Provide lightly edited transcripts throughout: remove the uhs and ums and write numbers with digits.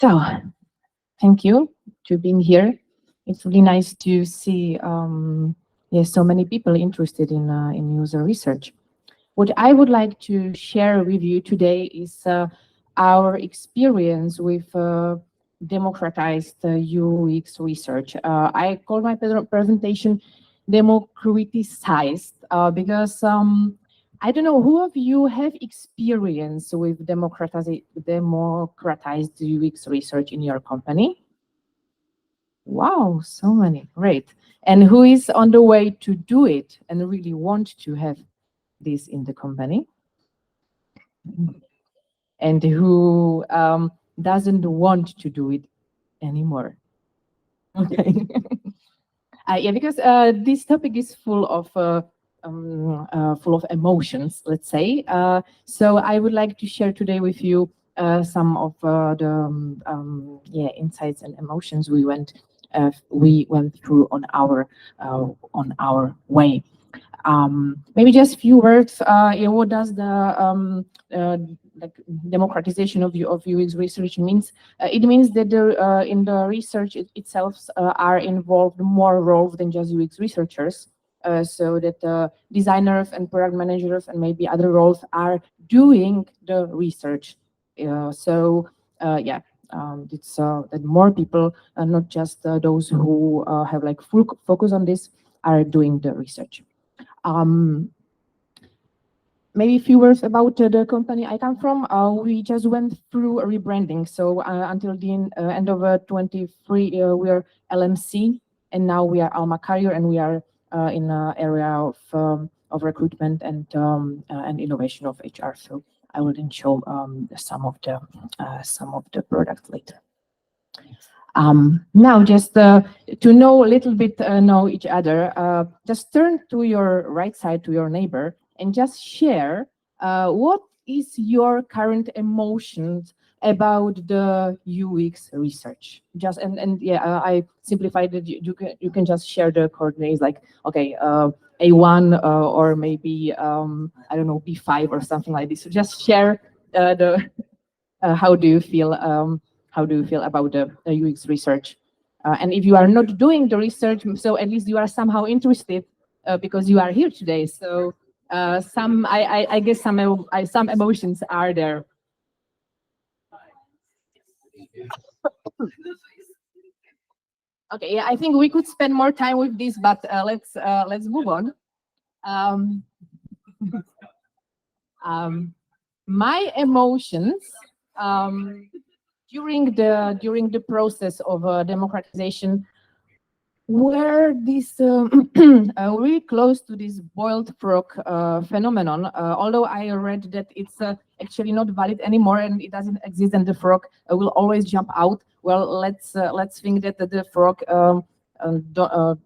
So, thank you to being here. It's really nice to see so many people interested in user research. What I would like to share with you today is our experience with democratized UX research. I call my presentation DemoCRITICIZed because I don't know who of you have experience with democratized UX research in your company. Wow, so many, great. And who is on the way to do it and really want to have this in the company? And who doesn't want to do it anymore? Okay. Yeah, because this topic is full of emotions, let's say. So I would like to share today with you some of the insights and emotions we went through on our way. Maybe just a few words. What does the like democratization of UX research means? It means that in the research itself are involved more roles than just UX researchers. So that designers and product managers and maybe other roles are doing the research. It's that more people, not just those who have like full focus on this, are doing the research. Maybe a few words about the company I come from. We just went through a rebranding. So until the end of 23, we are LMC, and now we are Alma Career, and we are in an area of recruitment and innovation of HR. So I will then show some of the products later. Now, just to know a little bit, know each other, just turn to your right side, to your neighbor, and just share what is your current emotions about the UX research. Just I simplified it. You can just share the coordinates, like okay, A1 or maybe I don't know, B5 or something like this. So just share how do you feel. How do you feel about the UX research? And if you are not doing the research, so at least you are somehow interested because you are here today. So I guess some emotions are there. Okay, yeah, I think we could spend more time with this, but let's move on. My emotions. During the process of democratization, were this really close to this boiled frog phenomenon. Although I read that it's actually not valid anymore and it doesn't exist, and the frog will always jump out. Well, let's think that the frog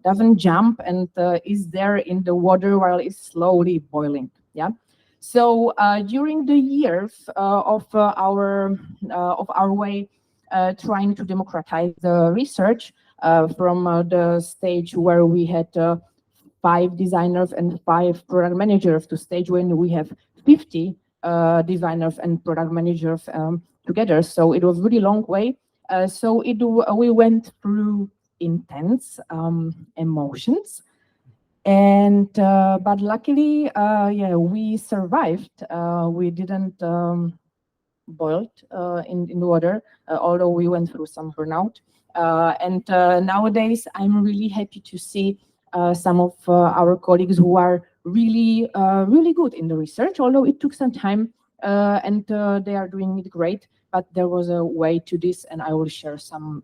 doesn't jump and is there in the water while it's slowly boiling. Yeah. So during the years of our way trying to democratize the research, from the stage where we had 5 designers and 5 product managers to stage when we have 50 designers and product managers together. So it was really long way. So we went through intense emotions. And but luckily, we survived. We didn't boiled in the water, although we went through some burnout. And nowadays, I'm really happy to see some of our colleagues who are really good in the research, although it took some time, and they are doing it great. But there was a way to this, and I will share some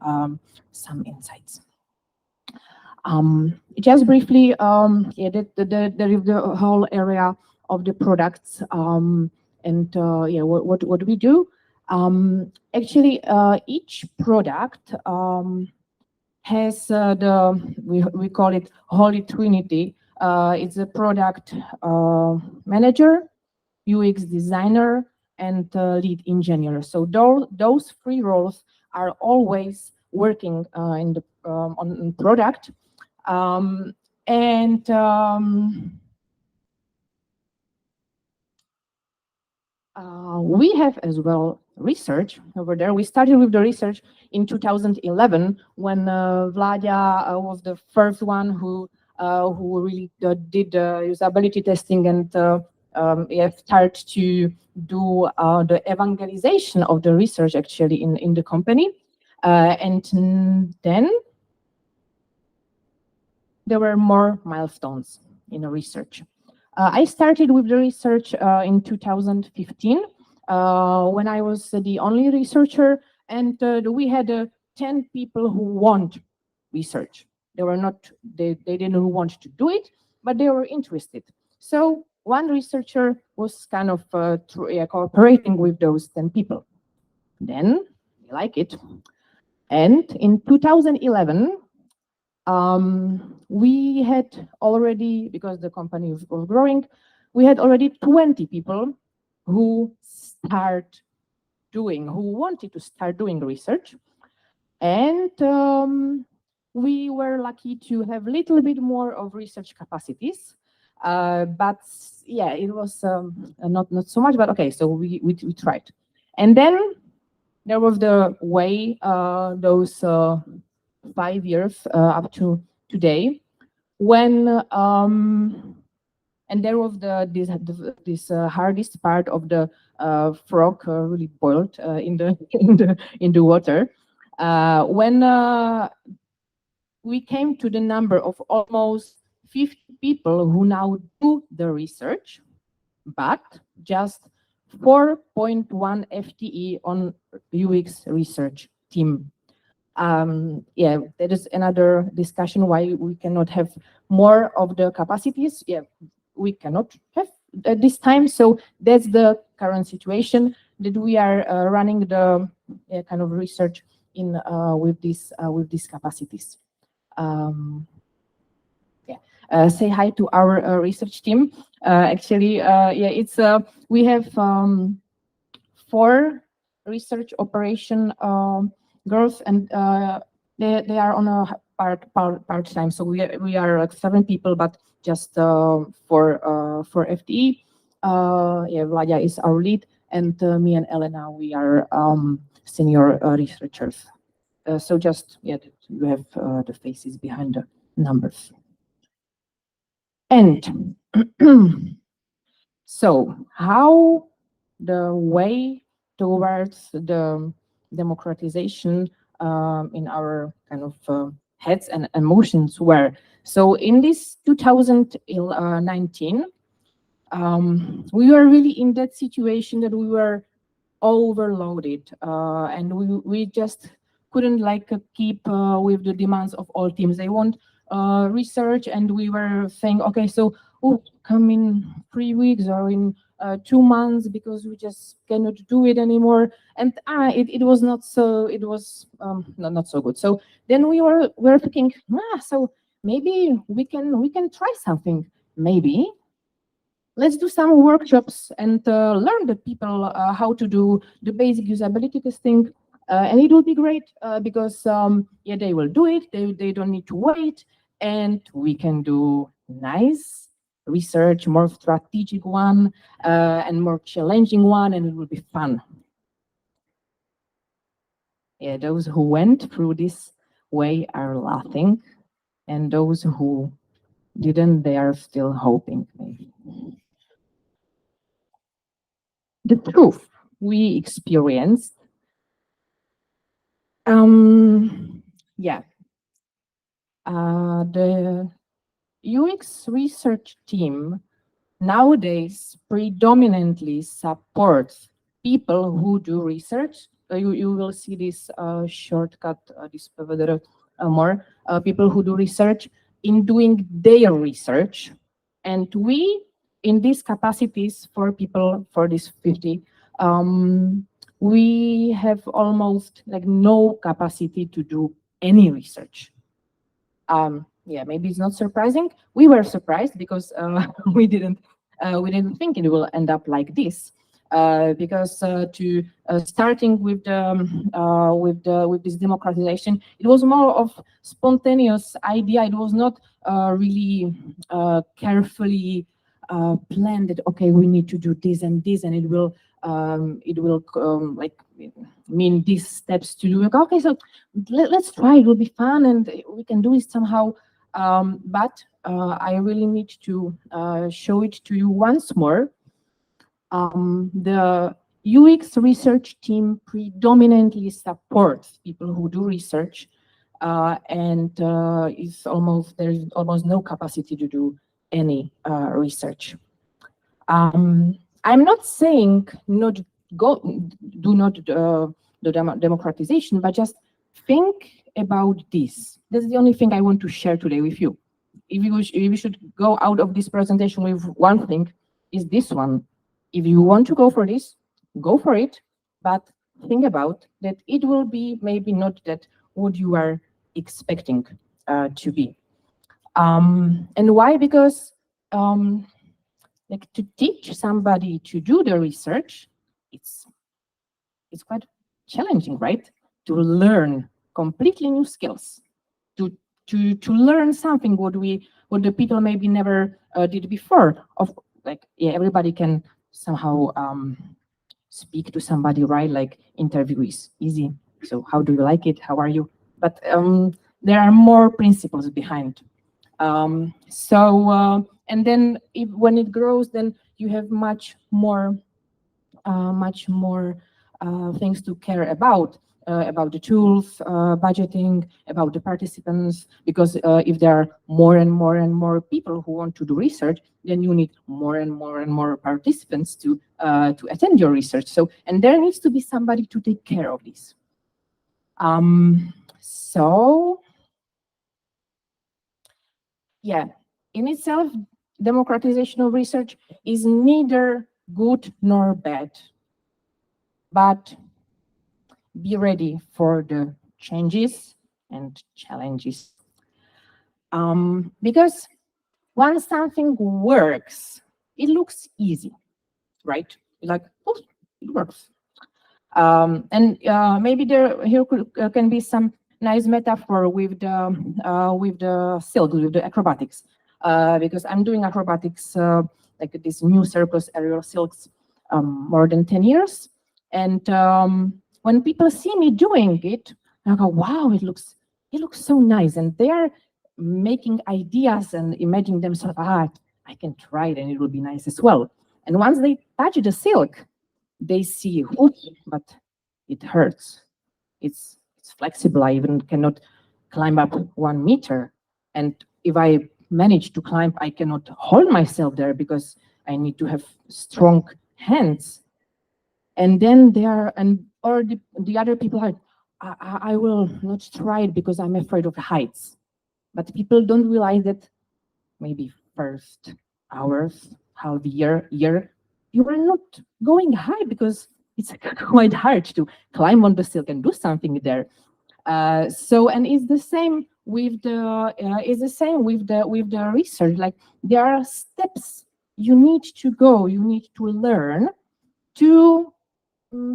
insights. Just briefly, there is the whole area of the products, and what do we do? Actually, each product has we call it Holy Trinity. It's a product manager, UX designer, and lead engineer. So those 3 roles are always working in the on product. We have as well research over there. We started with the research in 2011 when Vladia was the first one who really did usability testing and started to do the evangelization of the research actually in the company. And then there were more milestones in the research. I started with the research in 2015 when I was the only researcher, and we had 10 people who want research. They were not, they didn't want to do it, but they were interested. So one researcher was kind of cooperating with those 10 people. Then they like it. And in 2011, we had already, because the company was growing, we had already 20 people who wanted to start doing research. And we were lucky to have a little bit more of research capacities. But yeah, it was not so much, but okay, so we tried. And then there was the way, those 5 years up to today, when and there was this hardest part of the frog really boiled in the water when we came to the number of almost 50 people who now do the research, but just 4.1 FTE on UX research team. Yeah, that is another discussion why we cannot have more of the capacities. Yeah, we cannot have at this time. So that's the current situation, that we are running the kind of research in with these capacities. Say hi to our research team. Actually, yeah, it's we have 4 research operation girls, and they are on a part time. So we are like 7 people, but just for FTE. Yeah, Vladia is our lead, and me and Elena, we are senior researchers. So just yeah, you have the faces behind the numbers. And so how the way towards the democratization in our kind of heads and emotions were. So in this 2019, we were really in that situation that we were overloaded, and we just couldn't like keep with the demands of all teams. They want research, and we were saying, okay, so come in 3 weeks or in 2 months, because we just cannot do it anymore. And it was not so, it was not so good. So then we were thinking, so maybe we can try something. Maybe let's do some workshops and learn the people how to do the basic usability testing. And it will be great because yeah, they will do it. They don't need to wait, and we can do nice research, more strategic one, and more challenging one, and it will be fun. Yeah, those who went through this way are laughing, and those who didn't, they are still hoping, maybe. The truth we experienced, yeah, the UX research team nowadays predominantly supports people who do research. You will see this shortcut, this more people who do research in doing their research, and we in these capacities for people for this 50. We have almost like no capacity to do any research. Yeah, maybe it's not surprising. We were surprised because we didn't think it will end up like this. Because to starting with this democratization, it was more of spontaneous idea. It was not really carefully planned that okay, we need to do this and this, and it will it will like mean these steps to do. Okay, so let's try. It will be fun, and we can do it somehow. But I really need to show it to you once more. The UX research team predominantly supports people who do research, and there's almost no capacity to do any research. I'm not saying do not the democratization, but just think about this. That's the only thing I want to share today with you. If you should go out of this presentation with one thing, is this one. If you want to go for this, go for it, but think about that it will be maybe not that what you are expecting to be. And why? Because like to teach somebody to do the research, it's quite challenging, right? To learn completely new skills, to learn something what the people maybe never did before. Everybody can somehow speak to somebody, right? Like interview is easy. So how do you like it? How are you? But there are more principles behind. And then when it grows, then you have much more things to care about the tools, budgeting, about the participants, because if there are more and more and more people who want to do research, then you need more and more and more participants to attend your research. So, and there needs to be somebody to take care of this. So, yeah, in itself, democratization of research is neither good nor bad, but be ready for the changes and challenges. Because once something works, it looks easy, right? Like, oh, it works. And maybe here can be some nice metaphor with the silk, with the acrobatics, because I'm doing acrobatics like this new circus aerial silks more than 10 years, and when people see me doing it, I go, wow, it looks so nice, and they are making ideas and imagining themselves, I can try it and it will be nice as well. And once they touch the silk, they see, oops, but it hurts. It's flexible. I even cannot climb up 1 meter. And if I manage to climb, I cannot hold myself there because I need to have strong hands. And then the other people are, I will not try it because I'm afraid of heights. But people don't realize that maybe first hours, half year, you are not going high because it's quite hard to climb on the silk and do something there. And it's the same with the research. Like there are steps you need to go, you need to learn to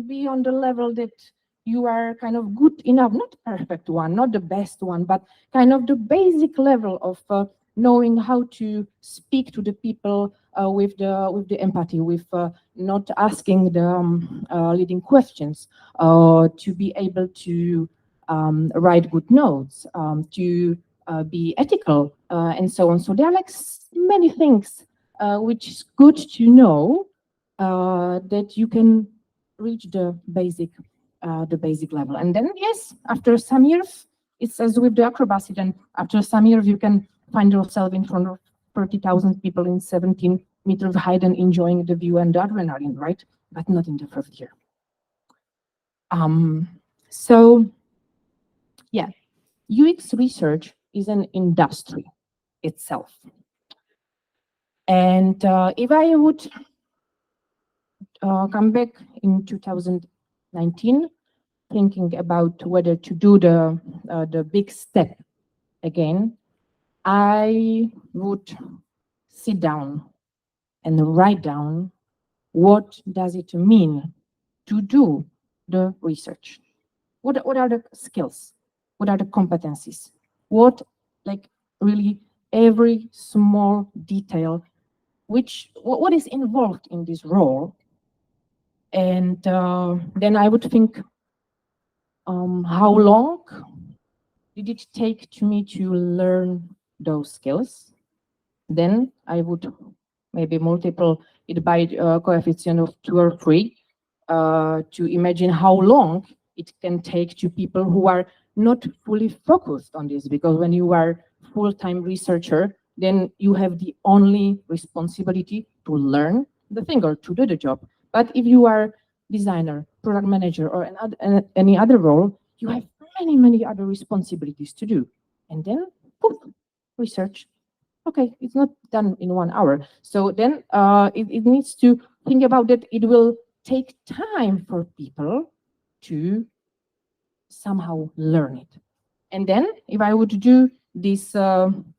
be on the level that you are kind of good enough, not perfect one, not the best one, but kind of the basic level of knowing how to speak to the people with the empathy, with not asking the leading questions, to be able to write good notes, to be ethical, and so on. So there are like many things which is good to know that you can reach the basic level. And then, yes, after some years, it's as with the acrobacy, then after some years, you can find yourself in front of 30,000 people in 17 meters height and enjoying the view and the adrenaline, right? But not in the first year. So, yeah, UX research is an industry itself. And if I would come back in 2019, thinking about whether to do the big step again, I would sit down and write down what does it mean to do the research. What are the skills? What are the competencies? What, like, really every small detail, what is involved in this role, And then I would think, how long did it take to me to learn those skills? Then I would maybe multiply it by a coefficient of 2 or 3 to imagine how long it can take to people who are not fully focused on this. Because when you are full-time researcher, then you have the only responsibility to learn the thing or to do the job. But if you are designer, product manager, or any other role, you have many other responsibilities to do. And then, poof, research. Okay, it's not done in 1 hour. So then it needs to think about that. It will take time for people to somehow learn it. And then if I would do this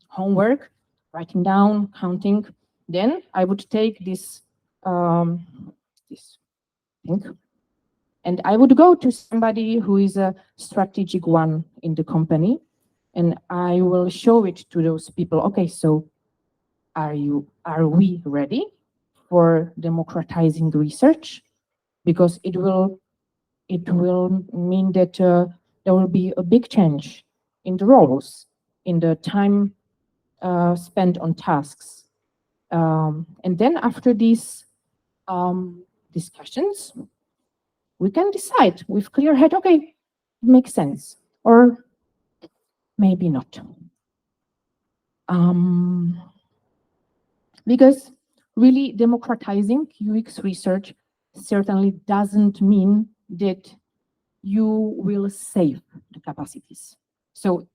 homework, writing down, counting, then I would take this thing, and I would go to somebody who is a strategic one in the company, and I will show it to those people. Okay, so are we ready for democratizing research? Because it will mean that there will be a big change in the roles, in the time spent on tasks. And then after these discussions, we can decide with clear head, okay, it makes sense, or maybe not. Because really democratizing UX research certainly doesn't mean that you will save the capacities. So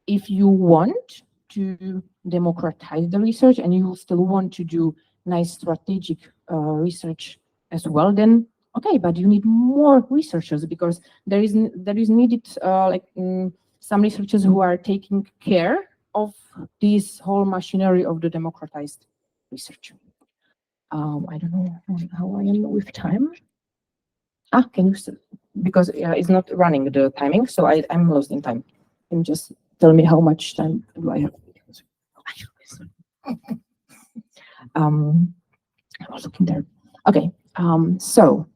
if you want to democratize the research and you still want to do nice strategic research as well, then okay, but you need more researchers, because there is needed some researchers who are taking care of this whole machinery of the democratized research. I don't know how I am with time. Can you still, because it's not running the timing, so I'm lost in time. Can you just tell me how much time do I have? I was looking there. Okay, so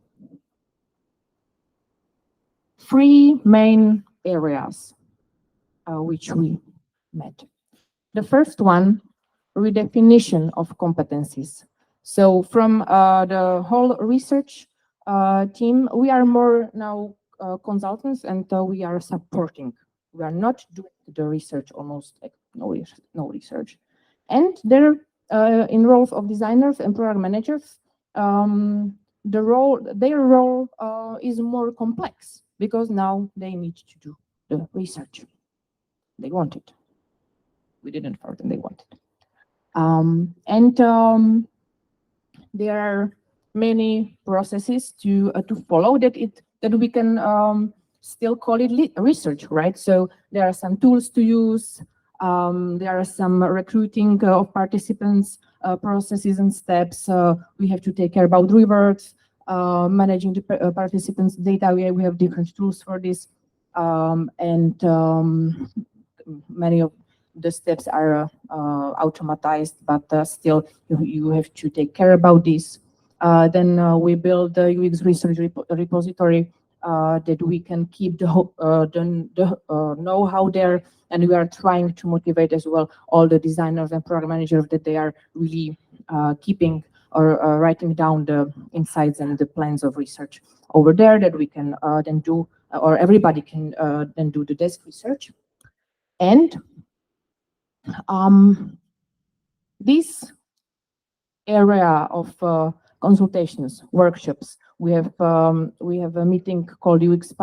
3 main areas which we met. The first one, redefinition of competencies. So from the whole research team, we are more now consultants, and we are supporting. We are not doing the research, almost like no research. And they're in roles of designers and product managers. Their role is more complex, because now they need to do the research. They want it. We didn't force them, they want it. There are many processes to follow that we can still call it research, right? So there are some tools to use. There are some recruiting of participants processes and steps. We have to take care about rewards, managing the participants' data. We have different tools for this, many of the steps are automatized, but still you have to take care about this. Then we build the UX research repository that we can keep the know-how there, and we are trying to motivate as well all the designers and product managers that they are really keeping or writing down the insights and the plans of research over there, that we can then do, or everybody can then do the desk research. And this area of consultations, workshops, we have a meeting called UX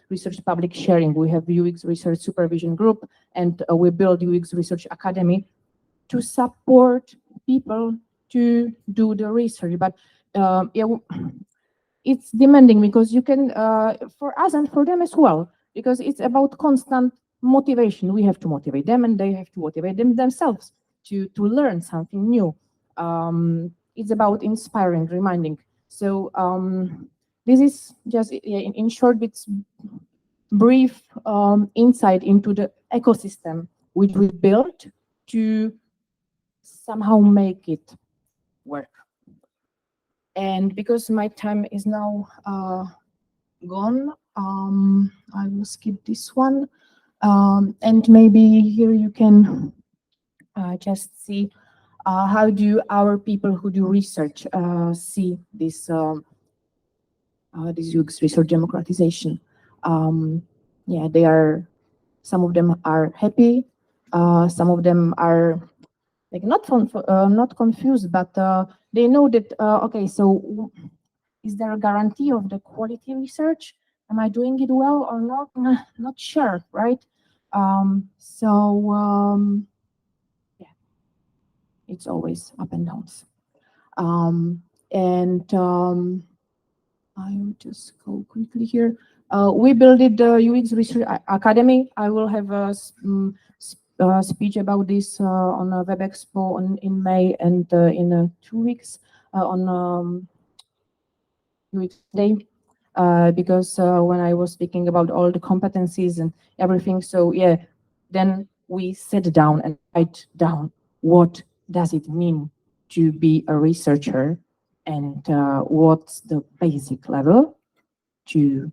Research Public Sharing. We have UX Research Supervision Group, and we build UX Research Academy to support people to do the research. But it's demanding, because you can, for us and for them as well, because it's about constant motivation. We have to motivate them, and they have to motivate themselves to learn something new. It's about inspiring, reminding. So this is just, in short, it's brief insight into the ecosystem which we built to somehow make it work. And because my time is now gone, I will skip this one. And maybe here you can just see how do our people who do research see this this UX research democratization. Yeah, they are. Some of them are happy. Some of them are like not confused, but they know that okay. So, is there a guarantee of the quality research? Am I doing it well or not? Not sure, right? Yeah, it's always up and downs. And I will just go quickly here. We built the UX Research Academy. I will have a speech about this on a Web Expo in May and in 2 weeks on UX Day. Because when I was speaking about all the competencies and everything, so yeah, then we sit down and write down what does it mean to be a researcher and what's the basic level to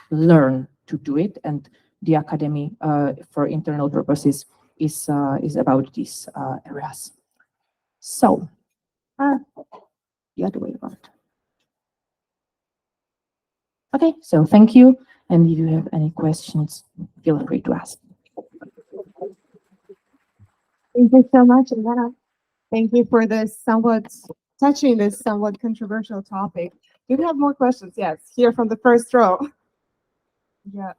learn to do it. And the academy for internal purposes is about these areas. So the other way around. Okay, so thank you. And if you have any questions, feel free to ask. Thank you so much, Ivana. Thank you for this touching this somewhat controversial topic. Do you have more questions? Yes, here from the first row. Yeah,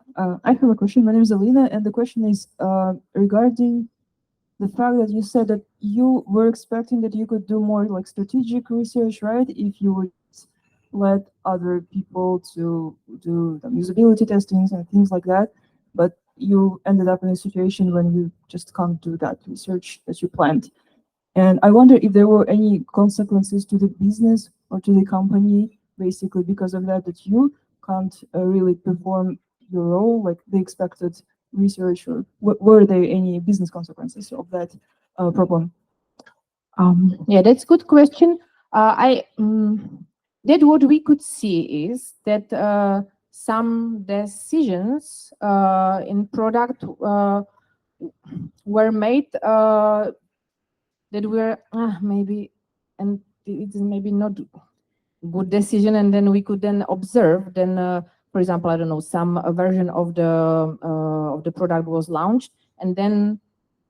I have a question. My name is Alina, and the question is regarding the fact that you said that you were expecting that you could do more like strategic research, right? If you would let other people to do the usability testings and things like that, but you ended up in a situation when you just can't do that research that you planned. And I wonder if there were any consequences to the business or to the company, basically because of that, that you can't really perform your role like the expected research, or were there any business consequences of that problem? Yeah, that's a good question. That what we could see is that some decisions in product were made that were maybe, and it is maybe not good decision, and then we could then observe then for example, I don't know, some version of the product was launched, and then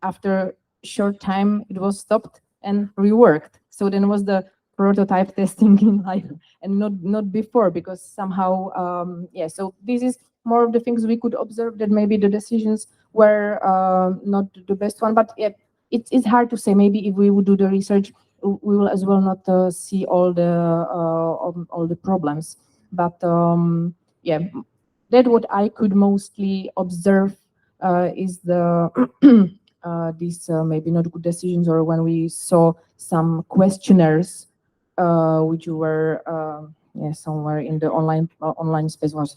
after short time it was stopped and reworked. So then was the prototype testing in life and not before, because somehow yeah, so this is more of the things we could observe, that maybe the decisions were not the best one. But yeah, it's hard to say. Maybe if we would do the research, we will as well not see all the problems. But yeah, that what I could mostly observe is the these maybe not good decisions, or when we saw some questionnaires which were yeah, somewhere in the online space, was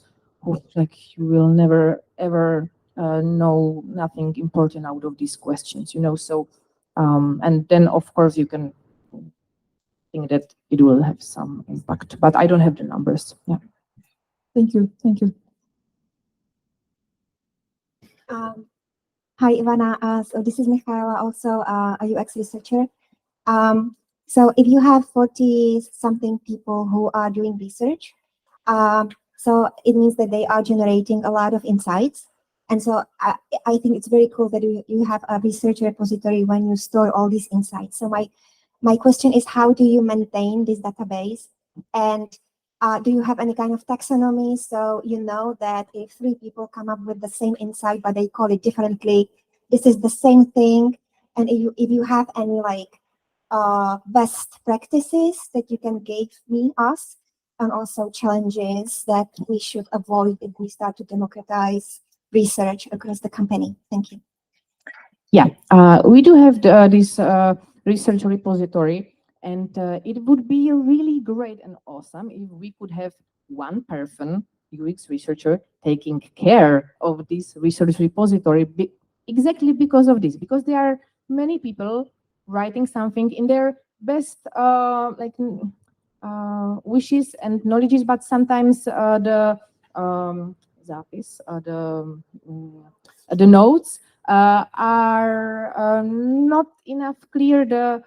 like you will never ever know nothing important out of these questions, you know. So and then of course you can think that it will have some impact, but I don't have the numbers. Yeah. Thank you. Thank you. Hi, Ivana. So this is Michaela, also a UX researcher. So if you have 40-something people who are doing research, so it means that they are generating a lot of insights. And so I think it's very cool that you have a research repository when you store all these insights. So my question is, how do you maintain this database? And do you have any kind of taxonomy? So you know that if 3 people come up with the same insight, but they call it differently, this is the same thing. And if you have any like best practices that you can give us, and also challenges that we should avoid if we start to democratize research across the company. Thank you. Yeah, we do have this research repository. And it would be really great and awesome if we could have one person, UX researcher, taking care of this research repository, exactly because of this, because there are many people writing something in their best wishes and knowledges, but sometimes the notes are not enough clear. The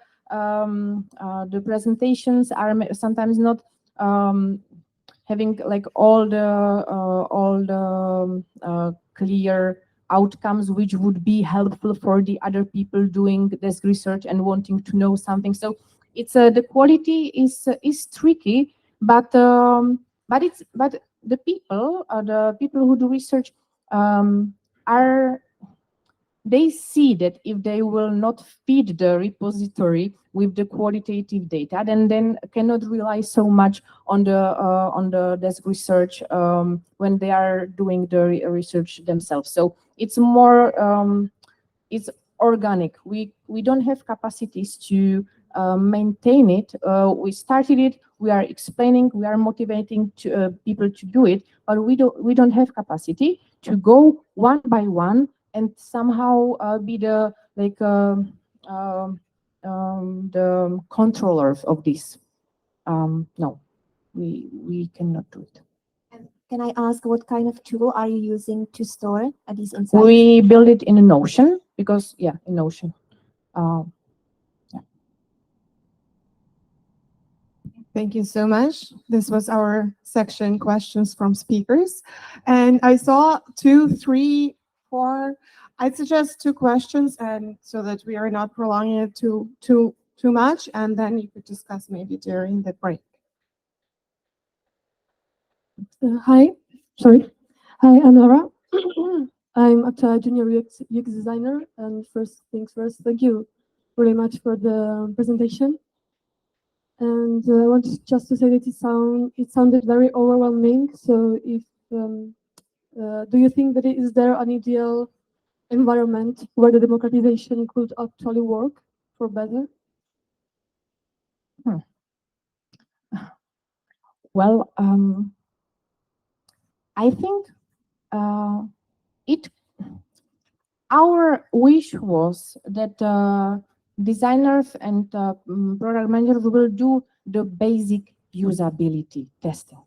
presentations are sometimes not having like all the clear outcomes which would be helpful for the other people doing this research and wanting to know something. So it's the quality is tricky, but the people who do research they see that if they will not feed the repository with the qualitative data, then cannot rely so much on the desk research when they are doing the research themselves. So it's more it's organic. We don't have capacities to maintain it. We started it. We are explaining. We are motivating people to do it, but we don't have capacity to go one by one and somehow be the the controllers of this. No, we cannot do it. Can I ask what kind of tool are you using to store these insights? We build it in Notion because in Notion. Thank you so much. This was our section questions from speakers. And I saw 2, 3, 4. I'd suggest 2 questions and so that we are not prolonging it too much, and then you could discuss maybe during the break. Hi, I'm Laura. I'm a junior UX designer, and first things first, thank you very much for the presentation. And I want just to say that it sounded very overwhelming. So, if do you think that is there an ideal environment where the democratization could actually work for better? Well, I think our wish was that designers and product managers will do the basic usability testing,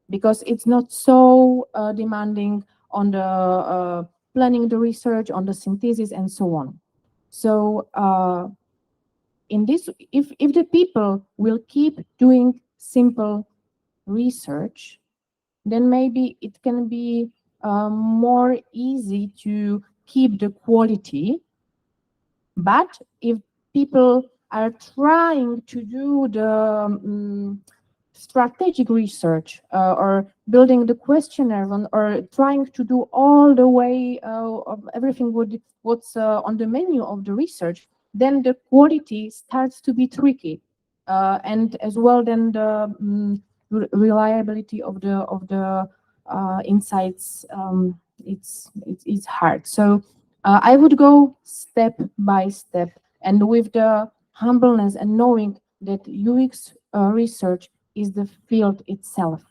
because it's not so demanding on the planning the research, on the synthesis, and so on. So in this, if the people will keep doing simple research, then maybe it can be more easy to keep the quality. But if people are trying to do the strategic research or building the questionnaire or trying to do all the way of everything what's on the menu of the research, then the quality starts to be tricky, and as well then the reliability of the insights, it's hard. So I would go step by step, and with the humbleness and knowing that UX research is the field itself.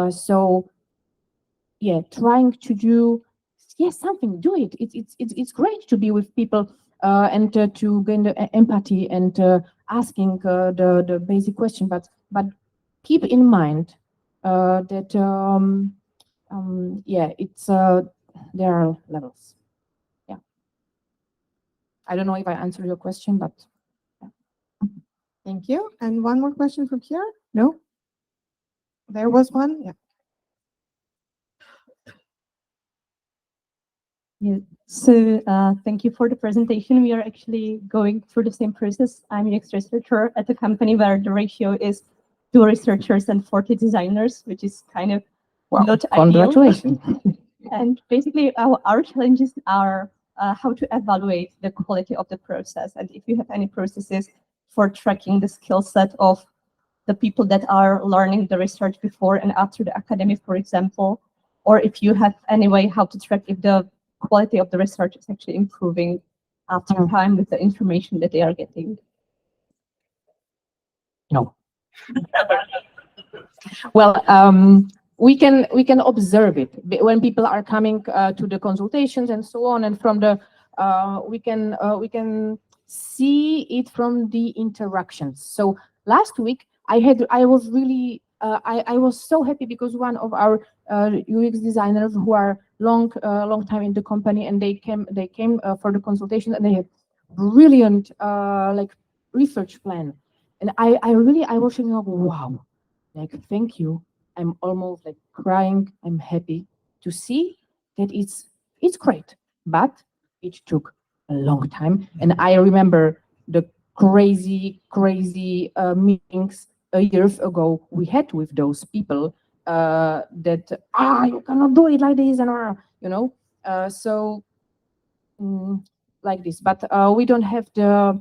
So yeah, trying to do something, do it. It's great to be with people and to gain the empathy and asking the basic question, but keep in mind that it's there are levels. Yeah, I don't know if I answered your question, but yeah. Thank you. And one more question from here? No? There was one? Yeah. Yeah. So thank you for the presentation. We are actually going through the same process. I'm a UX researcher at a company where the ratio is 2 researchers and 40 designers, which is kind of not congratulations. ideal. And basically our challenges are how to evaluate the quality of the process, and if you have any processes for tracking the skill set of the people that are learning the research before and after the academy, for example, or if you have any way how to track if the quality of the research is actually improving after time with the information that they are getting. No. Well, we can observe it when people are coming to the consultations and so on, and from the we can see it from the interactions. So last week I was really, I was so happy because one of our UX designers who are long time in the company, and they came for the consultation, and they had brilliant like research plan, and I really, I was thinking, wow, like thank you. I'm almost like crying. I'm happy to see that it's great, but it took a long time, and I remember the crazy meetings years ago we had with those people that you cannot do it like this, and you know, so like this, but we don't have the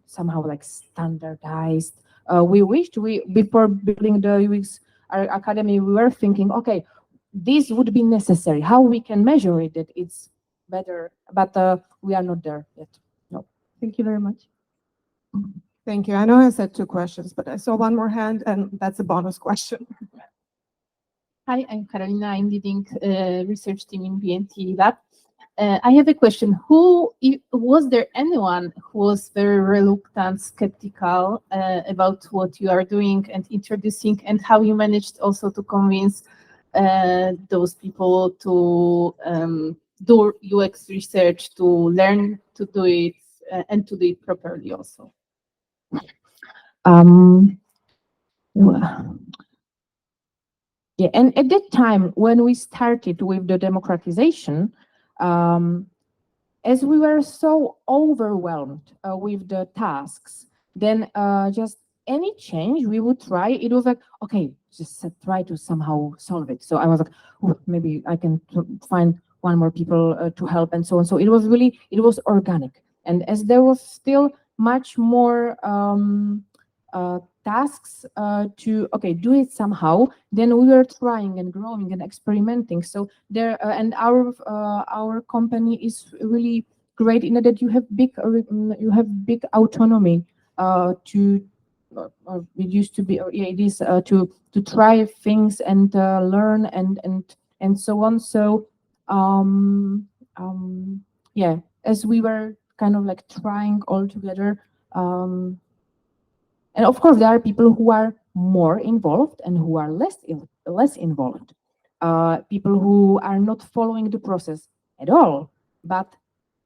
somehow like standardized. We wished we before building the UX academy, we were thinking, okay, this would be necessary. How we can measure it that it's better, but we are not there yet. No. Thank you very much. Thank you. I know I said 2 questions, but I saw one more hand, and that's a bonus question. Hi, I'm Carolina. I'm leading research team in BNT Lab. I have a question. Was there anyone who was very reluctant, skeptical about what you are doing and introducing, and how you managed also to convince those people to do UX research, to learn to do it, and to do it properly also? Yeah, and at that time when we started with the democratization, as we were so overwhelmed with the tasks, then just any change we would try, it was like, okay, just try to somehow solve it. So I was like, oh, maybe I can find one more people to help, and so on. So it was really, it was organic. And as there was still much more tasks to, okay, do it somehow, then we were trying and growing and experimenting. So there, and our company is really great in that you have big autonomy to, or it used to be, or yeah, it is to try things and learn and so on. So yeah, as we were kind of like trying all together, and of course, there are people who are more involved and who are less involved. People who are not following the process at all. But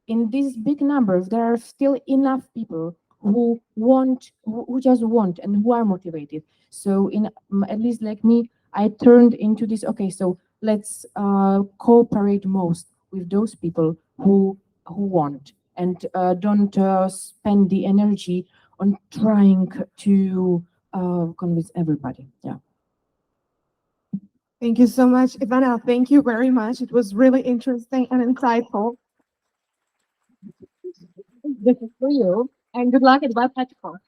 in these big numbers, there are still enough people who just want, and who are motivated. So at least like me, I turned into this. Okay, so let's cooperate most with those people who want, and don't spend the energy on trying to convince everybody. Yeah. Thank you so much, Ivana. Thank you very much. It was really interesting and insightful. This is for you, and good luck at Web Hackathon.